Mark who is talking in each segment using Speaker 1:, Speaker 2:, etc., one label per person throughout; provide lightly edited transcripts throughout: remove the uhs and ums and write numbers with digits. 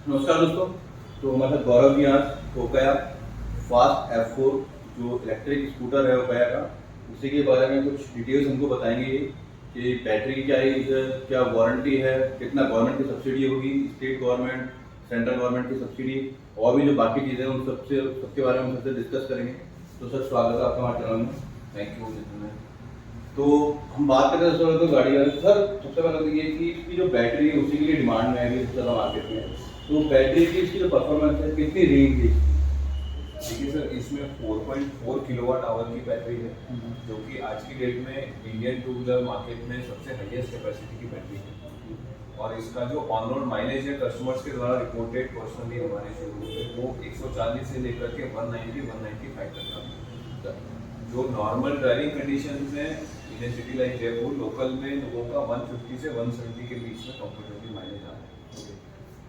Speaker 1: नमस्कार दोस्तों। तो हमारे साथ गौरव जी आज ओकया फास्ट F4 जो इलेक्ट्रिक स्कूटर है ओकया का, उसी के बारे में कुछ डिटेल्स हमको बताएंगे कि बैटरी की क्या है, क्या वारंटी है, कितना गवर्नमेंट की सब्सिडी होगी, स्टेट गवर्नमेंट, सेंट्रल गवर्नमेंट की सब्सिडी, और भी जो बाकी चीज़ें हैं उन सबके बारे में हम सबसे डिस्कस करेंगे। तो सर स्वागत है आपका हमारे चैनल में।
Speaker 2: Thank you.
Speaker 1: तो हम बात करते हैं सर तो गाड़ी का। सर सबसे पहले तो ये कि इसकी जो बैटरी है उसी के लिए डिमांड में है अभी सबसे ज़्यादा मार्केट में। तो बैटरी की इसकी जो परफॉर्मेंस है, कितनी रेंज है?
Speaker 2: देखिए सर, इसमें 4.4 किलोवाट आवर की बैटरी है, जो कि आज की डेट में इंडियन टू व्हीलर मार्केट में सबसे हाईएस्ट कैपेसिटी की बैटरी है। और इसका जो ऑन रोड माइलेज है कस्टमर्स के द्वारा रिपोर्टेड पर्सनली हमारे शोरूम पे वो 140 से लेकर के 190-195 तक का। जो नॉर्मल ड्राइविंग कंडीशंस हैं इन ए सिटी लाइक जयपुर, लोकल में लोगों का 150 से 170 के बीच में कंफर्टेबल माइलेज आता है।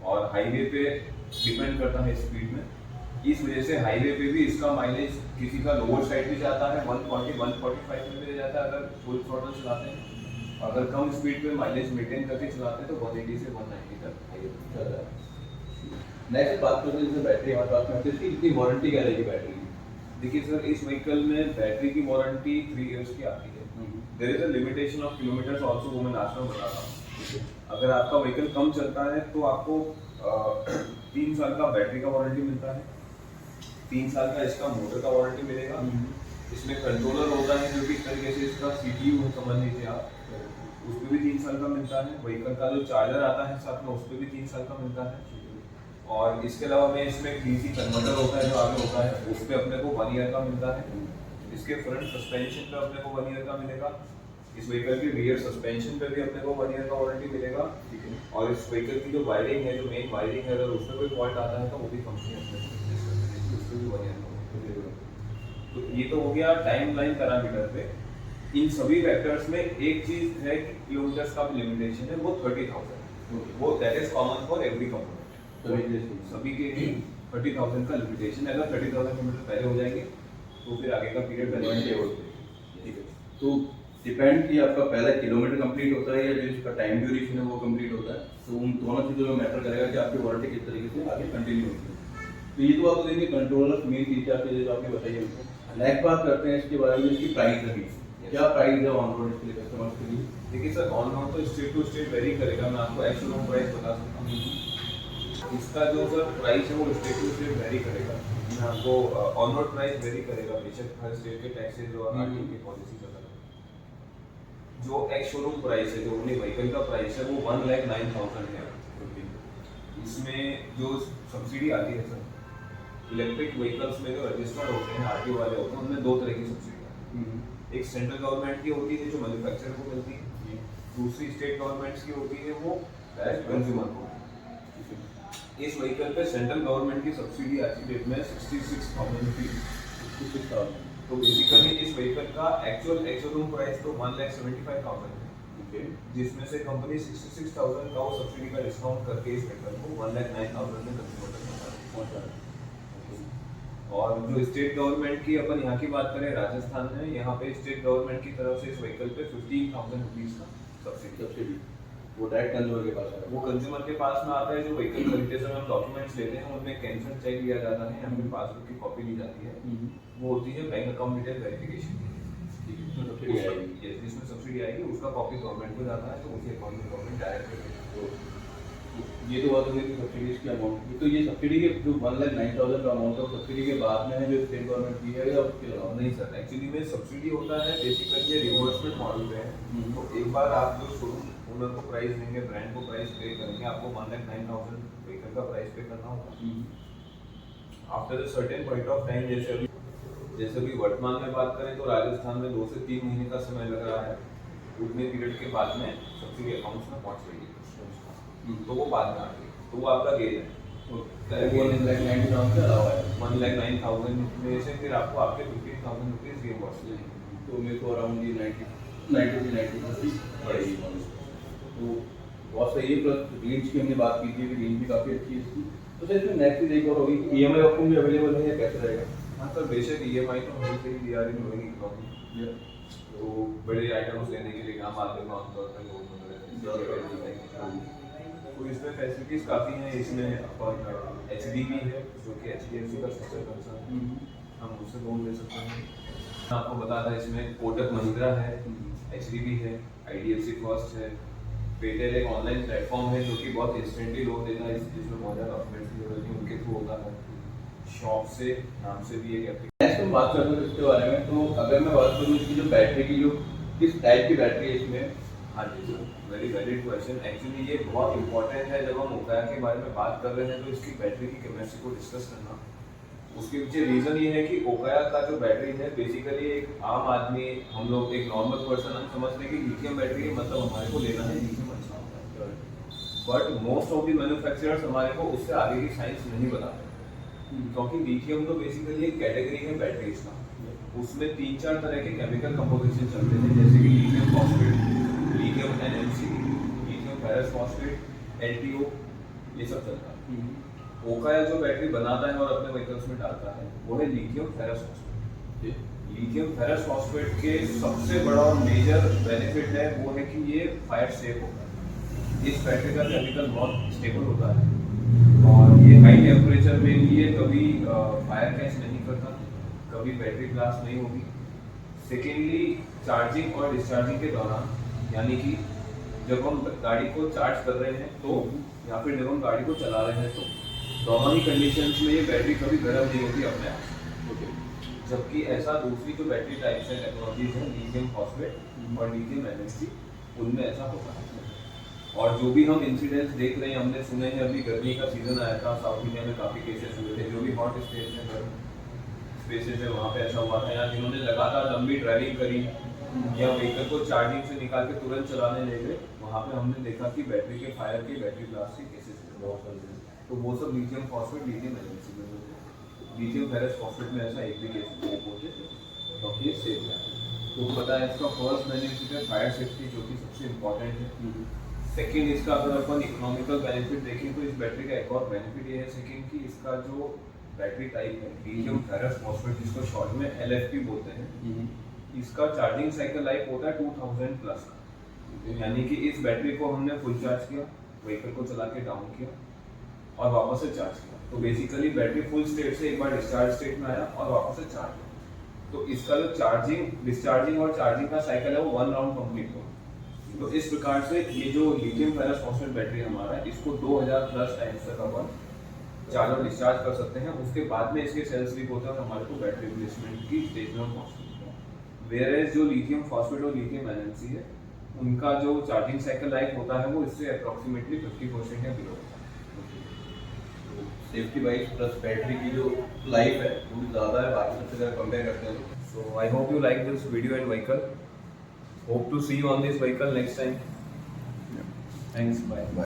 Speaker 2: और हाईवे पे डिपेंड करता है स्पीड में, इस वजह से हाईवे पे भी इसका माइलेज किसी का लोअर साइड भी जाता है, 140-145 में भी जाता है अगर फुल थ्रॉटल चलाते हैं। अगर कम स्पीड पे माइलेज मेंटेन करके चलाते हैं तो 180 से 190 तक हाईवे पे चलता है।
Speaker 1: नेक्स्ट बात करते हैं बैटरी हमारे पास में, तो इसकी कितनी वारंटी क्या रहेगी बैटरी की?
Speaker 2: देखिए सर, इस व्हीकल में बैटरी की वारंटी 3 इयर्स की आती है। There is a limitation of kilometres also, वो मैं लास्ट में बताता हूँ। अगर आपका व्हीकल कम चलता है तो आपको 3 साल का बैटरी का वारंटी मिलता है, 3 साल का इसका मोटर का वारंटी मिलेगा। इसमें कंट्रोलर होता है जो कि इस तरीके से इसका CPU समझ लीजिए आप, उस पर भी 3 साल का मिलता है। व्हीकल का जो चार्जर आता है साथ में उस पर भी 3 साल का मिलता है। और इसके अलावा में इसमें DC कन्वर्टर होता है जो आगे होता है, उस पर अपने को 1 ईयर का मिलता है। इसके फ्रंट सस्पेंशन पे अपने को 1 ईयर का मिलेगा। इस व्हीकल की रियर सस्पेंशन पे भी अपने को 1 ईयर का वारंटी मिलेगा। ठीक है। और इस व्हीकल की जो वायरिंग है, जो मेन वायरिंग है, अगर उसमें कोई फॉल्ट आता है तो वो भी कंपनी अपने को रिप्लेस कर देगी, उस पर भी 1 ईयर का वारंटी मिलेगा। तो ये तो हो गया टाइम लाइन पैरामीटर पे। इन सभी फैक्टर्स में एक चीज है कि किलोमीटर्स का भी लिमिटेशन है, वो 30,000, वो that is common for every company. सभी के लिए 30,000 का लिमिटेशन है। अगर 30,000 किलोमीटर पहले हो जाएंगे तो फिर आगे का पीरियड
Speaker 1: ठीक है। तो डिपेंड कि आपका पहला किलोमीटर कंप्लीट होता है या जो इसका टाइम ड्यूरेशन है वो कंप्लीट होता है, तो उन दोनों चीज़ों में मैटर करेगा कि आपकी वारंटी किस तरीके से आगे कंटिन्यू होती है। तो ये तो आपको देंगे कंट्रोलर मेन चीज़ आपके जो आपने बताइए हमको। नेक्स्ट बात करते हैं इसके बारे में, इसकी प्राइस रही क्या प्राइस है ऑन रोड इसके लिए कस्टमर्स के लिए?
Speaker 2: देखिए सर, ऑन रोड तो स्टेट टू स्टेट वेरी करेगा। मैं आपको एक्चुअल प्राइस बता सकता हूँ। इसका जो सर प्राइस है वो स्टेट टू स्टेट वेरी करेगा। मैं आपको ऑन रोड प्राइस वेरी करेगा, बेशक हर स्टेट के टैक्सेस और आरटीओ की पॉलिसी चल रहा है। जो एक्स शोरूम प्राइस है, जो अपने व्हीकल का प्राइस है, वो 1,09,000 है। इसमें जो सब्सिडी आती है सर, इलेक्ट्रिक व्हीकल्स में जो रजिस्टर्ड होते हैं आरटीओ वाले होते हैं, उनमें 2 तरह की सब्सिडी आती है। एक सेंट्रल गवर्नमेंट की होती है जो मैन्युफैक्चरर को मिलती है, दूसरी स्टेट गवर्नमेंट्स की होती है वो डायरेक्ट कंज्यूमर को। इस व्हीकल पे सेंट्रल गवर्नमेंट की सब्सिडी आज की डेट में 66,000 रुपीज। तो बेसिकली इस व्हीकल का एक्चुअल एक्स-शोरूम प्राइस तो 1,75,000 है, जिसमें से कंपनी 66,000 का वो सब्सिडी का डिस्काउंट करके इस व्हीकल को 1,09,000 में कंज्यूमर तक पहुंचा रहा है। और जो स्टेट गवर्नमेंट की अपन यहाँ की बात करें, राजस्थान में यहाँ पे स्टेट गवर्नमेंट की तरफ से इस व्हीकल पे 15,000 रुपीज का सब्सिडी
Speaker 1: वो डायरेक्ट कंज्यूमर के पास आता है।
Speaker 2: वो कंज्यूमर के पास में आता है। जो व्हीकल खरीदते समय हम डॉक्यूमेंट्स लेते हैं उनमें कैंसर चेक लिया जाता है, हमें पासबुक की कॉपी ली जाती है, वो होती है बैंक अकाउंट डिटेल वेरिफिकेशन की, जिसमें सब्सिडी आएगी उसका कॉपी गवर्नमेंट को जाता है, तो उसी अकाउंट में गवर्नमेंट डायरेक्ट।
Speaker 1: ये तो बात होगी कि सब्सिडी की अमाउंट, तो ये सब्सिडी के जो 1,09,000 का अमाउंट है सब्सिडी के बाद में है जो स्टेट गवर्नमेंट की है या उसके अलावा?
Speaker 2: नहीं सर, एक्चुअली में सब्सिडी होता है बेसिकली रिवर्समेंट मॉडल पे है। तो एक बार आप जो शोरूम ओनर को प्राइस देंगे, ब्रांड को प्राइस पे करेंगे, आपको 1,09,000 व्हीकल का प्राइस पे करना होगा। After a certain point of time, जैसे अभी वर्तमान में बात करें तो राजस्थान में 2 से 3 महीने का समय लग रहा है। उतने पीरियड के बाद में सब्सिडी अकाउंट्स में पहुंच रही है, तो वो बाद में आ गई, तो वो आपका गेज है।
Speaker 1: 1,09,000 के अलावा है
Speaker 2: 1,09,000 में से फिर आपको आपके 15,000 रुपीज रिइंबर्स मिलेंगे।
Speaker 1: तो मेरे को अराउंड 90 पड़ेगी। तो बहुत सही है। प्लस रेंज की हमने बात की थी कि रेंज भी काफ़ी अच्छी है इसकी। तो सर इसमें नेक्स्ट चीज़ एक और होगी कि EMI ऑप्शन भी अवेलेबल है या कैसे रहेगा?
Speaker 2: हाँ सर, बेशक EMI तो हमें से ही दिया नहीं होगी इकोनॉमी, तो बड़े आइटम्स लेने के लिए आम आदमी को आमतौर पर लोन वगैरह तो इसमें फैसिलिटीज काफ़ी हैं। इसमें अपन HDB है जो कि HDFC का सबसे कंसर्न है, हम उससे लोन ले सकते हैं। मैं आपको बता रहा इसमें कोटक महिंद्रा है, HDB है, IDFC फर्स्ट है, पेटेल एक ऑनलाइन प्लेटफॉर्म है जो कि बहुत इंस्टेंटली लोन देता है, जिसमें बहुत ज़्यादा डॉक्यूमेंट्स की जरूरत नहीं, उनके थ्रू होता है। शॉप से नाम से भी एक एप्लीकेशन।
Speaker 1: नेक्स्ट हम बात करते हैं इसके बारे में। तो अगर मैं बात करूँ इसकी जो बैटरी की जो किस टाइप की बैटरी है इसमें।
Speaker 2: हाँ जी sir, very valid question. Actually ये बहुत इंपॉर्टेंट है जब हम ओकाया के बारे में बात कर रहे हैं तो इसकी बैटरी की केमिस्ट्री को डिस्कस करना। उसके पीछे रीज़न ये है कि ओकाया का जो बैटरी है बेसिकली एक आम आदमी, हम लोग एक नॉर्मल पर्सन हम समझते हैं कि लिथियम बैटरी है मतलब हमारे को लेना है लिथियम अच्छा होता है, but most of the manufacturers हमारे को उससे आगे की साइंस नहीं बताते, क्योंकि लिथियम तो बेसिकली एक कैटेगरी है बैटरीज का। उसमें 3-4 तरह के केमिकल कंपोजिशन चलते हैं, जैसे कि lithium phosphate, lithium NMC, lithium ferrous phosphate, LTO, ये सब चलता है। ओकाया जो बैटरी बनाता है और अपने व्हीकल्स में डालता है वो है lithium ferrous phosphate. Lithium ferrous phosphate के सबसे बड़ा और मेजर बेनिफिट है वो है कि ये फायर सेफ होता है। इस बैटरी का केमिकल बहुत स्टेबल होता है और ये हाई टेम्परेचर में भी ये कभी फायर कैच नहीं करता, कभी बैटरी ब्लास्ट नहीं होगी। सेकेंडली, चार्जिंग और डिस्चार्जिंग के दौरान, यानी कि जब हम गाड़ी को चार्ज कर रहे हैं तो या फिर जब हम गाड़ी को चला रहे हैं तो दोनों ही कंडीशंस में ये बैटरी कभी गर्म नहीं होती अपने आप से। जबकि ऐसा दूसरी जो बैटरी टाइप्स है, टेक्नोलॉजीज है, लिथियम फॉस्फेट और लिथियम NMC, उनमें ऐसा होता है। और जो भी हम इंसिडेंट्स देख रहे हैं, हमने सुने हैं, अभी गर्मी का सीजन आया था, साउथ इंडिया में काफ़ी केसेस हुए थे, जो भी हॉट स्टेट्स हैं, गर्म स्पेसेस है, वहाँ पे ऐसा हुआ था। या जिन्होंने लगातार लंबी ड्राइविंग करी या व्हीकल को चार्जिंग से निकाल के तुरंत चलाने ले गए, वहाँ पे हमने देखा कि बैटरी के फायर के, बैटरी ब्लास्ट के केसेस बहुत सारे। तो वो सब लिथियम फॉस्फेट, लिथियम NMC में होते हैं। लिथियम फेरस फॉस्फेट में ऐसा एक भी केस नहीं होते, क्योंकि ये सेफ है। तो पता है इसका फर्स्ट बेनिफिट है फायर सेफ्टी, जो कि सबसे इम्पोर्टेंट है। सेकेंड, इसका अगर अपन इकोनॉमिकल बेनिफिट देखें तो इस बैटरी का एक और बेनिफिट ये है सेकेंड कि इसका जो बैटरी टाइप है लिथियम फेरस फॉस्फेट, जिसको शॉर्ट में LFP बोलते हैं, इसका चार्जिंग साइकिल लाइफ होता है 2000 प्लस का। यानी कि इस बैटरी को हमने फुल चार्ज किया, व्हीकल को चला के डाउन किया और वापस से चार्ज किया, तो बेसिकली बैटरी फुल स्टेट से एक बार डिस्चार्ज स्टेट में आया और वापस से चार्ज हुआ। तो इसका जो चार्जिंग, डिस्चार्जिंग और चार्जिंग का साइकिल है वो 1 राउंड कंप्लीट हुआ। तो इस प्रकार से ये जो लिथियम फेरस फॉस्फेट बैटरी हमारा है, इसको 2000 प्लस टाइम्स तक अपन चार्ज और डिस्चार्ज कर सकते हैं। उसके बाद में इसके सेल स्लीप होता है और हमारे को बैटरी रिप्लेसमेंट की स्टेज में पहुँच सकते हैं। वेयरएज जो लिथियम फॉस्फेट और लिथियम NMC है, उनका जो चार्जिंग साइकिल लाइफ होता है वो इससे अप्रॉक्सीमेटली 50% या बिलो होता है।
Speaker 1: सेफ्टी वाइज प्लस बैटरी की जो लाइफ है वो भी ज़्यादा है बाकी सबसे ज़्यादा कंपेयर करते हैं।
Speaker 2: So I hope you like this video and vehicle. Hope to see you on this vehicle next time. Thanks. Bye.